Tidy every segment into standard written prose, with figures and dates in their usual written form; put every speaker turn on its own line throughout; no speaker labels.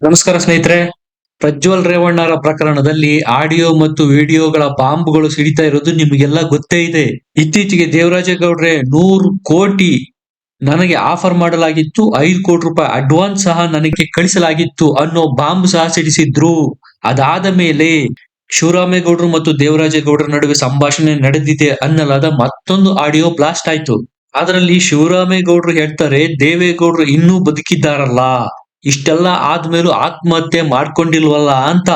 ನಮಸ್ಕಾರ ಸ್ನೇಹಿತರೆ. ಪ್ರಜ್ವಲ್ ರೇವಣ್ಣರ ಪ್ರಕರಣದಲ್ಲಿ ಆಡಿಯೋ ಮತ್ತು ವಿಡಿಯೋಗಳ ಬಾಂಬ್ಗಳು ಸಿಡಿತಾ ಇರೋದು ನಿಮಗೆಲ್ಲ ಗೊತ್ತೇ ಇದೆ. ಇತ್ತೀಚೆಗೆ ದೇವರಾಜೇಗೌಡ್ರೆ 100 ಕೋಟಿ ನನಗೆ ಆಫರ್ ಮಾಡಲಾಗಿತ್ತು, 5 ಕೋಟಿ ರೂಪಾಯಿ ಅಡ್ವಾನ್ಸ್ ಸಹ ನನಗೆ ಕಳಿಸಲಾಗಿತ್ತು ಅನ್ನೋ ಬಾಂಬ್ ಸಹ ಸಿಡಿಸಿದ್ರು. ಅದಾದ ಮೇಲೆ ಶಿವರಾಮೇಗೌಡರು ಮತ್ತು ದೇವರಾಜೇಗೌಡರ ನಡುವೆ ಸಂಭಾಷಣೆ ನಡೆದಿದೆ ಅನ್ನಲಾದ ಮತ್ತೊಂದು ಆಡಿಯೋ ಬ್ಲಾಸ್ಟ್ ಆಯ್ತು. ಅದರಲ್ಲಿ ಶಿವರಾಮೇಗೌಡರು ಹೇಳ್ತಾರೆ, ದೇವೇಗೌಡರು ಇನ್ನೂ ಬದುಕಿದ್ದಾರಲ್ಲ, ಇಷ್ಟೆಲ್ಲ ಆದ್ಮೇಲೂ ಆತ್ಮಹತ್ಯೆ ಮಾಡ್ಕೊಂಡಿಲ್ವಲ್ಲ ಅಂತ.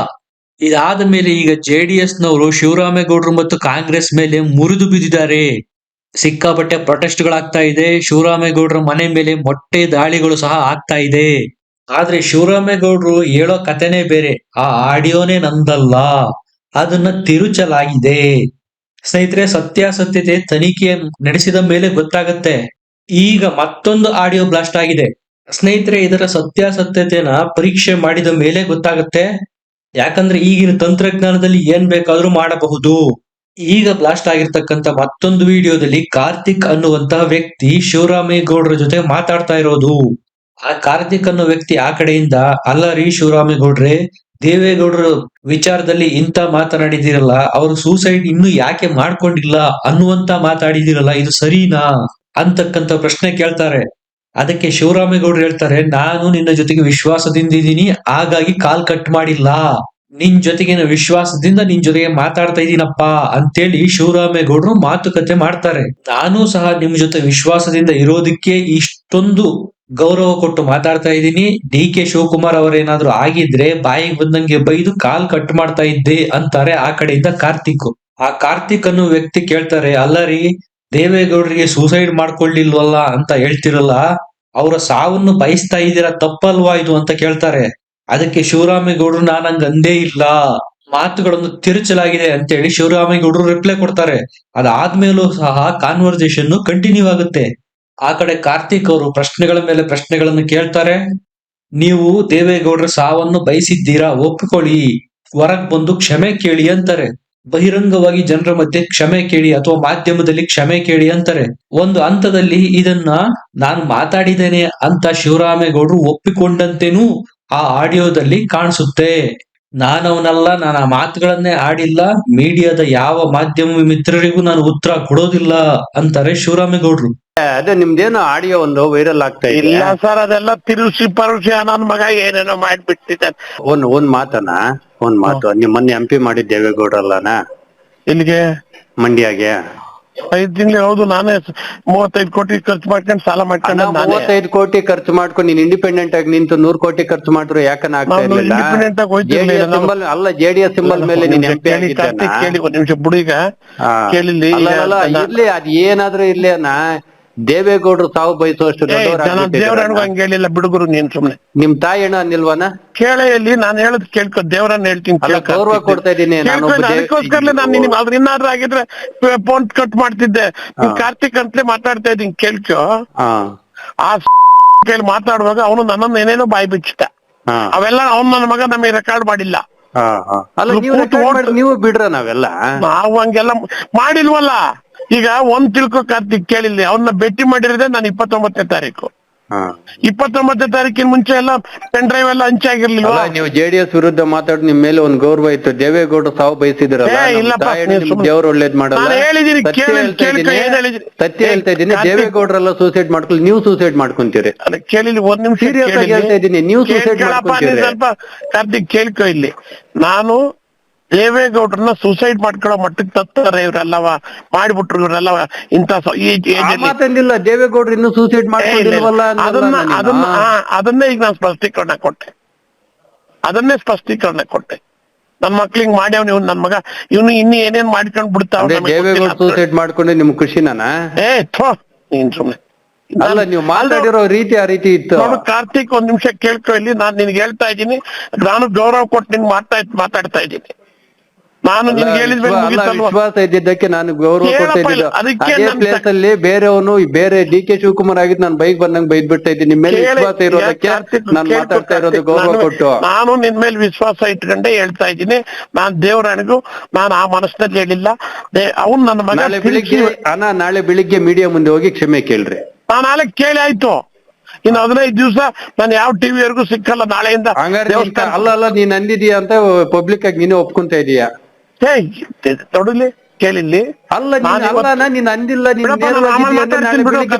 ಇದಾದ ಮೇಲೆ ಈಗ ಜೆಡಿಎಸ್ ನವರು ಶಿವರಾಮೇಗೌಡರು ಮತ್ತು ಕಾಂಗ್ರೆಸ್ ಮೇಲೆ ಮುರಿದು ಬಿದ್ದಿದ್ದಾರೆ. ಸಿಕ್ಕಾಪಟ್ಟೆ ಪ್ರೊಟೆಸ್ಟ್ಗಳಾಗ್ತಾ ಇದೆ. ಶಿವರಾಮೇಗೌಡರ ಮನೆ ಮೇಲೆ ಮೊಟ್ಟೆ ದಾಳಿಗಳು ಸಹ ಆಗ್ತಾ ಇದೆ. ಆದ್ರೆ ಶಿವರಾಮೇಗೌಡರು ಹೇಳೋ ಕಥೆನೇ ಬೇರೆ. ಆ ಆಡಿಯೋನೇ ನಂದಲ್ಲ, ಅದನ್ನ ತಿರುಚಲಾಗಿದೆ. ಸ್ನೇಹಿತರೆ, ಸತ್ಯಾಸತ್ಯತೆ ತನಿಖೆ ನಡೆಸಿದ ಮೇಲೆ ಗೊತ್ತಾಗತ್ತೆ. ಈಗ ಮತ್ತೊಂದು ಆಡಿಯೋ ಬ್ಲಾಸ್ಟ್ ಆಗಿದೆ. ಸ್ನೇಹಿತರೆ, ಇದರ ಸತ್ಯಾಸತ್ಯತೆನ ಪರೀಕ್ಷೆ ಮಾಡಿದ ಮೇಲೆ ಗೊತ್ತಾಗತ್ತೆ. ಯಾಕಂದ್ರೆ ಈಗಿನ ತಂತ್ರಜ್ಞಾನದಲ್ಲಿ ಏನ್ ಬೇಕಾದ್ರೂ ಮಾಡಬಹುದು. ಈಗ ಬ್ಲಾಸ್ಟ್ ಆಗಿರ್ತಕ್ಕಂಥ ಮತ್ತೊಂದು ವಿಡಿಯೋದಲ್ಲಿ ಕಾರ್ತಿಕ್ ಅನ್ನುವಂತಹ ವ್ಯಕ್ತಿ ಶಿವರಾಮೇಗೌಡರ ಜೊತೆ ಮಾತಾಡ್ತಾ ಇರೋದು. ಆ ಕಾರ್ತಿಕ್ ಅನ್ನೋ ವ್ಯಕ್ತಿ ಆ ಕಡೆಯಿಂದ, ಅಲ್ಲ ರೀ ಶಿವರಾಮೇಗೌಡ್ರೆ, ದೇವೇಗೌಡರ ವಿಚಾರದಲ್ಲಿ ಇಂತ ಮಾತನಾಡಿದಿರಲ್ಲ, ಅವರು ಸೂಸೈಡ್ ಇನ್ನು ಯಾಕೆ ಮಾಡ್ಕೊಂಡಿಲ್ಲ ಅನ್ನುವಂತ ಮಾತಾಡಿದಿರಲ್ಲ, ಇದು ಸರಿನಾ ಅಂತಕ್ಕಂಥ ಪ್ರಶ್ನೆ ಕೇಳ್ತಾರೆ. ಅದಕ್ಕೆ ಶಿವರಾಮೇಗೌಡರು ಹೇಳ್ತಾರೆ, ನಾನು ನಿನ್ನ ಜೊತೆಗೆ ವಿಶ್ವಾಸದಿಂದ ಇದ್ದೀನಿ, ಹಾಗಾಗಿ ಕಾಲ್ ಕಟ್ ಮಾಡಿಲ್ಲ. ನಿನ್ ಜೊತೆಗಿನ ವಿಶ್ವಾಸದಿಂದ ನಿನ್ ಜೊತೆಗೆ ಮಾತಾಡ್ತಾ ಇದೀನಪ್ಪ ಅಂತೇಳಿ ಶಿವರಾಮೇಗೌಡರು ಮಾತುಕತೆ ಮಾಡ್ತಾರೆ. ನಾನು ಸಹ ನಿಮ್ ಜೊತೆ ವಿಶ್ವಾಸದಿಂದ ಇರೋದಕ್ಕೆ ಇಷ್ಟೊಂದು ಗೌರವ ಕೊಟ್ಟು ಮಾತಾಡ್ತಾ ಇದ್ದೀನಿ. ಡಿ ಕೆ ಶಿವಕುಮಾರ್ ಅವರೇನಾದ್ರೂ ಆಗಿದ್ರೆ ಬಾಯಿಗೆ ಬಂದಂಗೆ ಬೈದು ಕಾಲ್ ಕಟ್ ಮಾಡ್ತಾ ಇದ್ದೆ ಅಂತಾರೆ ಆ ಕಡೆಯಿಂದ ಕಾರ್ತಿಕ್. ಆ ಕಾರ್ತಿಕ್ ಅನ್ನೋ ವ್ಯಕ್ತಿ ಕೇಳ್ತಾರೆ, ಅಲ್ಲ ರೀ, ದೇವೇಗೌಡರಿಗೆ ಸೂಸೈಡ್ ಮಾಡ್ಕೊಳ್ಳಿಲ್ವಲ್ಲ ಅಂತ ಹೇಳ್ತಿರಲ್ಲ, ಅವರ ಸಾವನ್ನು ಬಯಸ್ತಾ ಇದ್ದೀರಾ, ತಪ್ಪಲ್ವಾ ಇದು ಅಂತ ಕೇಳ್ತಾರೆ. ಅದಕ್ಕೆ ಶಿವರಾಮೇಗೌಡರು, ನಾನು ಹಂಗ ಅಂದೇ ಇಲ್ಲ, ಮಾತುಗಳನ್ನು ತಿರುಚಲಾಗಿದೆ ಅಂತೇಳಿ ಶಿವರಾಮೇಗೌಡರು ರಿಪ್ಲೈ ಕೊಡ್ತಾರೆ. ಅದಾದ್ಮೇಲೂ ಸಹ ಕಾನ್ವರ್ಸೇಷನ್ ಕಂಟಿನ್ಯೂ ಆಗುತ್ತೆ. ಆ ಕಡೆ ಕಾರ್ತಿಕ್ ಅವರು ಪ್ರಶ್ನೆಗಳ ಮೇಲೆ ಪ್ರಶ್ನೆಗಳನ್ನು ಕೇಳ್ತಾರೆ. ನೀವು ದೇವೇಗೌಡರ ಸಾವನ್ನು ಬಯಸಿದ್ದೀರಾ, ಒಪ್ಪಿಕೊಳ್ಳಿ, ಹೊರಗ್ ಬಂದು ಕ್ಷಮೆ ಕೇಳಿ ಅಂತಾರೆ. ಬಹಿರಂಗವಾಗಿ ಜನರ ಮಧ್ಯೆ ಕ್ಷಮೆ ಕೇಳಿ ಅಥವಾ ಮಾಧ್ಯಮದಲ್ಲಿ ಕ್ಷಮೆ ಕೇಳಿ ಅಂತಾರೆ. ಒಂದು ಹಂತದಲ್ಲಿ ಇದನ್ನ ನಾನು ಮಾತಾಡಿದ್ದೇನೆ ಅಂತ ಶಿವರಾಮೇಗೌಡರು ಒಪ್ಪಿಕೊಂಡಂತೆನೂ ಆ ಆಡಿಯೋದಲ್ಲಿ ಕಾಣಿಸುತ್ತೆ. ನಾನವನಲ್ಲ, ನಾನು ಆ ಮಾತುಗಳನ್ನೇ ಆಡಿಲ್ಲ, ಮೀಡಿಯಾದ ಯಾವ ಮಾಧ್ಯಮ ಮಿತ್ರರಿಗೂ ನಾನು ಉತ್ತರ ಕೊಡೋದಿಲ್ಲ ಅಂತಾರೆ ಶಿವರಾಮೇಗೌಡರು.
ಅದೇ ನಿಮ್ದೇನು ಆಡಿಯೋ ಒಂದು ವೈರಲ್ ಆಗ್ತಾ ಇದೆ.
ಇಲ್ಲ ಸರ್, ಅದೆಲ್ಲ ತಿರುಸಿ ಪರುಸಿ ನನ್ ಮಗ ಏನೇನೋ ಮಾಡ್ಬಿಟ್ಟಿದ್ದಾನೆ.
ಒಂದ್ ಮಾತು ನಿಮ್ ಮೊನ್ನೆ MP ಮಾಡಿದ್ ದೇವೇಗೌಡ್ರಲ್ಲನ
ಇಲ್ಲಿಗೆ
ಮಂಡ್ಯಗೆ
5 ತಿಂಗಳು ಹೌದು. ನಾನೇ 35 ಕೋಟಿ ಖರ್ಚು ಮಾಡ್ಕೊಂಡು ಸಾಲ ಮಾಡ್ಕೊಂಡು
35 ಕೋಟಿ ಖರ್ಚು ಮಾಡ್ಕೊಂಡು ನೀನ್ ಇಂಡಿಪೆಂಡೆಂಟ್ ಆಗಿ ನಿಂತು 100 ಕೋಟಿ ಖರ್ಚು ಮಾಡಿದ್ರು ಯಾಕನ ಆಗ್ತಾ ಇರ್ಲಿಲ್ಲ?
ಇಂಡಿಪೆಂಡೆಂಟ್ ಆಗಿ ಹೋಯ್ತಿರ್ಲಿಲ್ಲ.
ಅಲ್ಲ, JDS ಸಿಂಬಲ್ ಮೇಲೆ ನೀನ್ MP ಆಗಿದ್ದಾನ?
ಕೇಳಿ ಒಂದ್ ನಿಮಿಷ ಬುಡೀಗ ಕೇಳಿಲ್ಲಿ.
ಇರ್ಲಿ, ಅದ್ ಏನಾದ್ರೂ ಇರ್ಲಿ ಅಣ್ಣ, ದೇವೇಗೌಡರು ಸಾವು ಬಯಸುವಷ್ಟು
ದೇವರಣ್ಣ ಹಂಗ ಹೇಳಿಲ್ಲ ಬಿಡುಗರು, ನೀನ್ ಸುಮ್ನೆ.
ನಿಮ್ ತಾಯಿ ಹೆಣ್ಣು ಅನ್ನಿಲ್ವನ?
ಕೇಳೇ ಇಲ್ಲಿ, ನಾನು ಹೇಳದ್ ಕೇಳ್ಕೊ, ದೇವರನ್ನ ಹೇಳ್ತೀನಿ.
ಗೌರವ ಕೊಡ್ತಾ ಇದ್ದೀನಿ.
ಅದಕ್ಕೋಸ್ಕರಲೇ ನಾನು ನಿನ್ ಅದ್ರ ಇನ್ನಾದ್ರೂ ಆಗಿದ್ರೆ ಫೋನ್ ಕಟ್ ಮಾಡ್ತಿದ್ದೆ. ಕಾರ್ತಿಕ್ ಅಂತಲೇ ಮಾತಾಡ್ತಾ ಇದ್ದೀನಿ, ಕೇಳ್ಕೊ. ಆ ಕೇಳಿ ಮಾತಾಡುವಾಗ ಅವನು ನನ್ನನ್ನು ಏನೇನೋ ಬಾಯಿ ಬಿಚ್ಚಿಟ. ಅವೆಲ್ಲ ಅವ್ನು ನನ್ನ ಮಗ ನಮಗೆ ರೆಕಾರ್ಡ್ ಮಾಡಿಲ್ಲ.
ನೀವು ಬಿಡ್ರ ನಾವೆಲ್ಲ
ನಾವು ಹಂಗೆಲ್ಲ ಮಾಡಿಲ್ವಲ್ಲ. ಈಗ ಒಂದ್ ತಿಳ್ಕೊ ಕಾರ್ತಿಕ್, ಕೇಳಿಲ್ಲ, ಅವ್ನ ಭೇಟಿ ಮಾಡಿರೋದೇ ನಾನು 29ನೇ ತಾರೀಕು. 29ನೇ ತಾರೀಕಿನ ಮುಂಚೆ ಎಲ್ಲ ಪೆನ್ ಡ್ರೈವ್ ಎಲ್ಲ ಹಂಚಾಗಿರ್ಲಿಲ್ವಾ?
ನೀವು JDS ವಿರುದ್ಧ ಮಾತಾಡಿ ನಿಮ್ ಮೇಲೆ ಒಂದ್ ಗೌರವ ಇತ್ತು. ದೇವೇಗೌಡರು ಸಾವು ಬಯಸಿದ್ರಲ್ಲ, ದೇವ್ರು ಒಳ್ಳೇದ್ ಮಾಡಲ್ಲ, ಸತ್ಯ ಹೇಳ್ತಾ ಇದ್ದೀನಿ. ದೇವೇಗೌಡರೆಲ್ಲ ಸೂಸೈಡ್ ಮಾಡ್ಕೊಳ್ಳಿ, ನೀವು ಸೂಸೈಡ್ ಮಾಡ್ಕೊಂತೀರಿ.
ಕೇಳಿಲಿ, ಒಂದ್ ನಿಮಿಷ
ಹೇಳ್ತಾ ಇದ್ದೀನಿ, ನೀವು ಸೂಸೈಡ್ ಮಾಡ್ಕೊಂತೀರಿ.
ಸ್ವಲ್ಪ ಕಾರ್ತಿಕ್ ಕೇಳ್ಕೊ ಇಲ್ಲಿ. ನಾನು ದೇವೇಗೌಡ್ರನ್ನ ಸೂಸೈಡ್ ಮಾಡ್ಕೊಳ್ಳೋ ಮಟ್ಟಕ್ಕೆ ತತ್ತಾರೆ ಇವರೆಲ್ಲವ, ಮಾಡ್ಬಿಟ್ರು ಇವರೆಲ್ಲವ. ಇಂತ
ಮಾತಂದಿಲ್ಲ, ದೇವೇಗೌಡರು ಇನ್ನು ಸೂಸೈಡ್ ಮಾಡ್ಕೊಂಡಿಲ್ವಲ್ಲ.
ಅದನ್ನೇ ಈಗ ನಾನು ಸ್ಪಷ್ಟೀಕರಣ ಕೊಟ್ಟೆ. ನನ್ ಮಕ್ಳಿಗೆ ಮಾಡ್ಯಾವ್ ನೀವು, ನನ್ ಮಗ ಇವನು ಇನ್ನು ಏನೇನ್ ಮಾಡ್ಕೊಂಡ್ ಬಿಡ್ತಾವ.
ದೇವೇಗೌಡ ಸೂಸೈಡ್ ಮಾಡ್ಕೊಂಡೆ ನಿಮ್ ಖುಷಿನ?
ನೀನ್ ಸುಮ್ನೆ
ಅಲ್ಲ, ನೀವು ಮಾತಾಡಿರೋ ರೀತಿ ಆ ರೀತಿ ಇತ್ತು.
ಕಾರ್ತಿಕ್, ಒಂದ್ ನಿಮಿಷ ಕೇಳ್ಕೊ ಇಲ್ಲಿ. ನಾನ್ ನಿನ್ಗೆ ಹೇಳ್ತಾ ಇದ್ದೀನಿ, ನಾನು ಗೌರವ ಕೊಟ್ಟು ನಿನ್ಗೆ ಮಾತಾಡ್ತಾ ಇದ್ದೀನಿ. ನಾನು ನಿನ್ಗೆ
ವಿಶ್ವಾಸ ಇದ್ದಿದ್ದಕ್ಕೆ ನಾನು ಗೌರವ ಕೊಡ್ತಾ ಇದ್ದಿದ್ದು. ಅದೇ ಪ್ಲೇಸ್ ಅಲ್ಲಿ ಬೇರೆ DK ಶಿವಕುಮಾರ್ ಆಗಿದ್ದು ನಾನು ಬೈಕ್ ಬಂದಂಗ್ ಬೈದ್ ಬಿಡ್ತಾ ಇದ್ದೀನಿ. ನಿಮ್ ಮೇಲೆ ವಿಶ್ವಾಸ ಇರೋದಕ್ಕೆ ನಾನು ಮಾತಾಡ್ತಾ ಇರೋದು ಗೌರವ ಕೊಟ್ಟು.
ನಾನು ನಿನ್ ಮೇಲೆ ವಿಶ್ವಾಸ ಇಟ್ಕೊಂಡೆ ಹೇಳ್ತಾ ಇದ್ದೀನಿ. ನಾನ್ ದೇವರಾಣಿಗೂ ನಾನು ಆ ಮನಸ್ಸಿನಲ್ಲಿ ಹೇಳಿಲ್ಲ. ಅವ್ನು ನನ್ನ ಮಗ.
ನಾಳೆ ಬೆಳಿಗ್ಗೆ ಮೀಡಿಯಾ ಮುಂದೆ ಹೋಗಿ ಕ್ಷಮೆ ಕೇಳ್ರಿ.
ನಾನು ನಾಳೆ ಕೇಳಿ ಆಯ್ತು. ಇನ್ನು 15 ದಿವಸ ನಾನು ಯಾವ ಟಿವಿವರೆಗೂ ಸಿಕ್ಕಲ್ಲ ನಾಳೆಯಿಂದ.
ಹಂಗಾರೆ ಅಲ್ಲ ನೀನ್ ಅಂದಿದೀಯ ಅಂತ ಪಬ್ಲಿಕ್ ಆಗಿ ನೀನು ಒಪ್ಕೊಂತ ಇದೀಯ.
ತೊಡಲಿ ಕೇಳಿಲ್ಲಿ
ಅಲ್ಲ ನೀನ್ ಅಂದಿಲ್ಲ,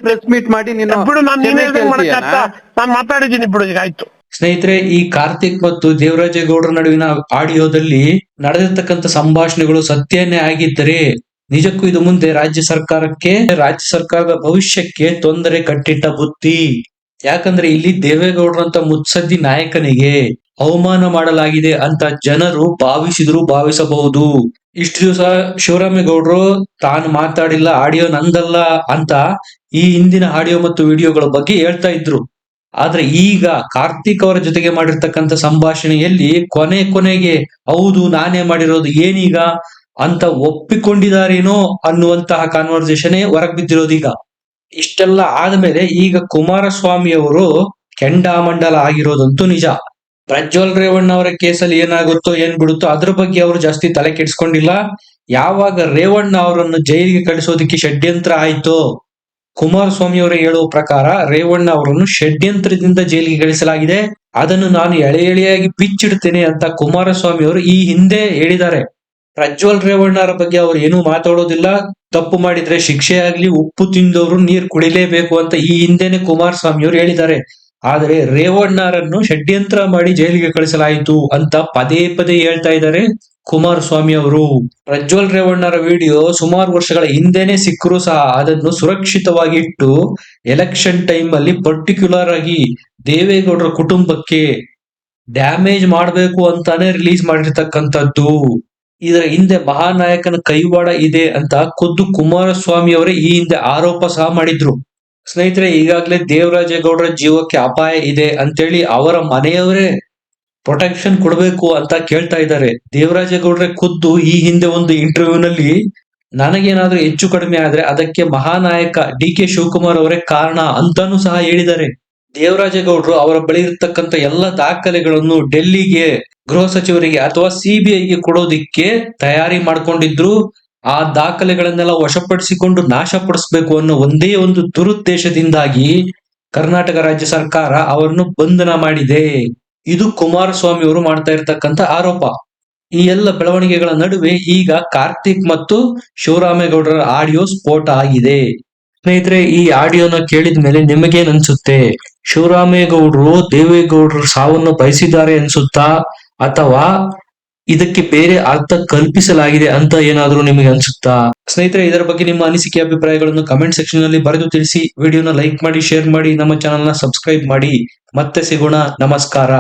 ಪ್ರೆಸ್ ಮೀಟ್ ಮಾಡಿ ನೀನು
ಬಿಡು, ನಾನು ಮಾತಾಡಿದ್ದೀನಿ ಬಿಡು, ಈಗ ಆಯ್ತು.
ಸ್ನೇಹಿತರೆ, ಈ ಕಾರ್ತಿಕ್ ಮತ್ತು ದೇವರಾಜೇಗೌಡರ ನಡುವಿನ ಆಡಿಯೋದಲ್ಲಿ ನಡೆದಿರ್ತಕ್ಕಂಥ ಸಂಭಾಷಣೆಗಳು ಸತ್ಯನೇ ಆಗಿದ್ದರೆ ನಿಜಕ್ಕೂ ಇದು ಮುಂದೆ ರಾಜ್ಯ ಸರ್ಕಾರದ ಭವಿಷ್ಯಕ್ಕೆ ತೊಂದರೆ ಕಟ್ಟಿಟ್ಟ ಬುತ್ತಿ. ಯಾಕಂದ್ರೆ ಇಲ್ಲಿ ದೇವೇಗೌಡರಂತ ಮುತ್ಸದ್ದಿ ನಾಯಕನಿಗೆ ಅವಮಾನ ಮಾಡಲಾಗಿದೆ ಅಂತ ಜನರು ಭಾವಿಸಬಹುದು. ಇಷ್ಟು ದಿವಸ ಶಿವರಾಮೇಗೌಡರು ತಾನು ಮಾತಾಡಿಲ್ಲ, ಆಡಿಯೋ ನಂದಲ್ಲ ಅಂತ ಈ ಹಿಂದಿನ ಆಡಿಯೋ ಮತ್ತು ವಿಡಿಯೋಗಳ ಬಗ್ಗೆ ಹೇಳ್ತಾ ಇದ್ರು. ಆದ್ರೆ ಈಗ ಕಾರ್ತಿಕ್ ಅವರ ಜೊತೆಗೆ ಮಾಡಿರ್ತಕ್ಕಂಥ ಸಂಭಾಷಣೆಯಲ್ಲಿ ಕೊನೆಗೆ ಹೌದು ನಾನೇ ಮಾಡಿರೋದು, ಏನೀಗ ಅಂತ ಒಪ್ಪಿಕೊಂಡಿದಾರೇನೋ ಅನ್ನುವಂತಹ ಕಾನ್ವರ್ಸೇಷನ್ ಹೊರಗ್ ಬಿದ್ದಿರೋದೀಗ. ಇಷ್ಟೆಲ್ಲ ಆದ್ಮೇಲೆ ಈಗ ಕುಮಾರಸ್ವಾಮಿ ಅವರು ಕೆಂಡಾಮಂಡಲ ಆಗಿರೋದಂತೂ ನಿಜ. ಪ್ರಜ್ವಲ್ ರೇವಣ್ಣ ಅವರ ಕೇಸಲ್ಲಿ ಏನಾಗುತ್ತೋ ಏನ್ ಬಿಡುತ್ತೋ ಅದ್ರ ಬಗ್ಗೆ ಅವರು ಜಾಸ್ತಿ ತಲೆ ಕೆಡಿಸ್ಕೊಂಡಿಲ್ಲ. ಯಾವಾಗ ರೇವಣ್ಣ ಅವರನ್ನು ಜೈಲಿಗೆ ಕಳಿಸೋದಕ್ಕೆ ಷಡ್ಯಂತ್ರ ಆಯ್ತೋ, ಕುಮಾರಸ್ವಾಮಿ ಅವರೇ ಹೇಳುವ ಪ್ರಕಾರ ರೇವಣ್ಣ ಅವರನ್ನು ಷಡ್ಯಂತ್ರದಿಂದ ಜೈಲಿಗೆ ಕಳಿಸಲಾಗಿದೆ, ಅದನ್ನು ನಾನು ಎಳೆಯಾಗಿ ಬಿಚ್ಚಿಡ್ತೇನೆ ಅಂತ ಕುಮಾರಸ್ವಾಮಿ ಅವರು ಈ ಹಿಂದೆ ಹೇಳಿದ್ದಾರೆ. ಪ್ರಜ್ವಲ್ ರೇವಣ್ಣರ ಬಗ್ಗೆ ಅವರು ಏನೂ ಮಾತಾಡೋದಿಲ್ಲ, ತಪ್ಪು ಮಾಡಿದ್ರೆ ಶಿಕ್ಷೆ ಆಗ್ಲಿ, ಉಪ್ಪು ತಿಂದವರು ನೀರು ಕುಡಿಲೇಬೇಕು ಅಂತ ಈ ಹಿಂದೆನೆ ಕುಮಾರಸ್ವಾಮಿ ಅವರು ಹೇಳಿದ್ದಾರೆ. ಆದರೆ ರೇವಣ್ಣರನ್ನು ಷಡ್ಯಂತ್ರ ಮಾಡಿ ಜೈಲಿಗೆ ಕಳಿಸಲಾಯಿತು ಅಂತ ಪದೇ ಹೇಳ್ತಾ ಇದ್ದಾರೆ ಕುಮಾರಸ್ವಾಮಿ ಅವರು. ಪ್ರಜ್ವಲ್ ರೇವಣ್ಣರ ವಿಡಿಯೋ ಸುಮಾರು ವರ್ಷಗಳ ಹಿಂದೆನೆ ಸಿಕ್ಕರೂ ಸಹ ಅದನ್ನು ಸುರಕ್ಷಿತವಾಗಿ ಇಟ್ಟು ಎಲೆಕ್ಷನ್ ಟೈಮ್ ಅಲ್ಲಿ ಪರ್ಟಿಕ್ಯುಲರ್ ಆಗಿ ದೇವೇಗೌಡರ ಕುಟುಂಬಕ್ಕೆ ಡ್ಯಾಮೇಜ್ ಮಾಡಬೇಕು ಅಂತಾನೆ ರಿಲೀಸ್ ಮಾಡಿರ್ತಕ್ಕಂಥದ್ದು. ಇದರ ಹಿಂದೆ ಮಹಾನಾಯಕನ ಕೈವಾಡ ಇದೆ ಅಂತ ಖುದ್ದು ಕುಮಾರಸ್ವಾಮಿ ಅವರೇ ಈ ಹಿಂದೆ ಆರೋಪ ಸಹ ಮಾಡಿದ್ರು. ಸ್ನೇಹಿತರೆ, ಈಗಾಗಲೇ ದೇವರಾಜೇಗೌಡರ ಜೀವಕ್ಕೆ ಅಪಾಯ ಇದೆ ಅಂತೇಳಿ ಅವರ ಮನೆಯವರೇ ಪ್ರೊಟೆಕ್ಷನ್ ಕೊಡಬೇಕು ಅಂತ ಕೇಳ್ತಾ ಇದ್ದಾರೆ. ದೇವರಾಜೇಗೌಡರೇ ಖುದ್ದು ಈ ಹಿಂದೆ ಒಂದು ಇಂಟರ್ವ್ಯೂನಲ್ಲಿ ನನಗೇನಾದ್ರೂ ಹೆಚ್ಚು ಕಡಿಮೆ ಆದ್ರೆ ಅದಕ್ಕೆ ಮಹಾನಾಯಕ DK ಶಿವಕುಮಾರ್ ಅವರೇ ಕಾರಣ ಅಂತಾನೂ ಸಹ ಹೇಳಿದ್ದಾರೆ. ದೇವರಾಜೇಗೌಡರು ಅವರ ಬಳಿ ಇರ್ತಕ್ಕಂಥ ಎಲ್ಲ ದಾಖಲೆಗಳನ್ನು ಡೆಲ್ಲಿಗೆ ಗೃಹ ಸಚಿವರಿಗೆ ಅಥವಾ CBIಗೆ ಕೊಡೋದಿಕ್ಕೆ ತಯಾರಿ ಮಾಡ್ಕೊಂಡಿದ್ರು. ಆ ದಾಖಲೆಗಳನ್ನೆಲ್ಲ ವಶಪಡಿಸಿಕೊಂಡು ನಾಶಪಡಿಸಬೇಕು ಅನ್ನೋ ಒಂದೇ ಒಂದು ದುರುದ್ದೇಶದಿಂದಾಗಿ ಕರ್ನಾಟಕ ರಾಜ್ಯ ಸರ್ಕಾರ ಅವರನ್ನು ಬಂಧನ ಮಾಡಿದೆ. ಇದು ಕುಮಾರಸ್ವಾಮಿ ಅವರು ಮಾಡ್ತಾ ಇರ್ತಕ್ಕಂಥ ಆರೋಪ. ಈ ಎಲ್ಲ ಬೆಳವಣಿಗೆಗಳ ನಡುವೆ ಈಗ ಕಾರ್ತಿಕ್ ಮತ್ತು ಶಿವರಾಮೇಗೌಡರ ಆಡಿಯೋ ಸ್ಫೋಟ ಆಗಿದೆ. ಸ್ನೇಹಿತರೆ, ಈ ಆಡಿಯೋನ ಕೇಳಿದ ಮೇಲೆ ನಿಮಗೇನ್ ಅನ್ಸುತ್ತೆ? ಶಿವರಾಮೇಗೌಡರು ದೇವೇಗೌಡರ ಸಾವನ್ನು ಬಯಸಿದ್ದಾರೆ ಅನ್ಸುತ್ತಾ, ಅಥವಾ ಇದಕ್ಕೆ ಬೇರೆ ಅರ್ಥ ಕಲ್ಪಿಸಲಾಗಿದೆ ಅಂತ ಏನಾದ್ರೂ ನಿಮಗೆ ಅನ್ಸುತ್ತಾ? ಸ್ನೇಹಿತರೆ, ಇದರ ಬಗ್ಗೆ ನಿಮ್ಮ ಅನಿಸಿಕೆ ಅಭಿಪ್ರಾಯಗಳನ್ನು ಕಮೆಂಟ್ ಸೆಕ್ಷನ್ ನಲ್ಲಿ ಬರೆದು ತಿಳಿಸಿ. ವಿಡಿಯೋನ ಲೈಕ್ ಮಾಡಿ, ಶೇರ್ ಮಾಡಿ, ನಮ್ಮ ಚಾನೆಲ್ ನ ಸಬ್ಸ್ಕ್ರೈಬ್ ಮಾಡಿ. ಮತ್ತೆ ಸಿಗೋಣ. ನಮಸ್ಕಾರ.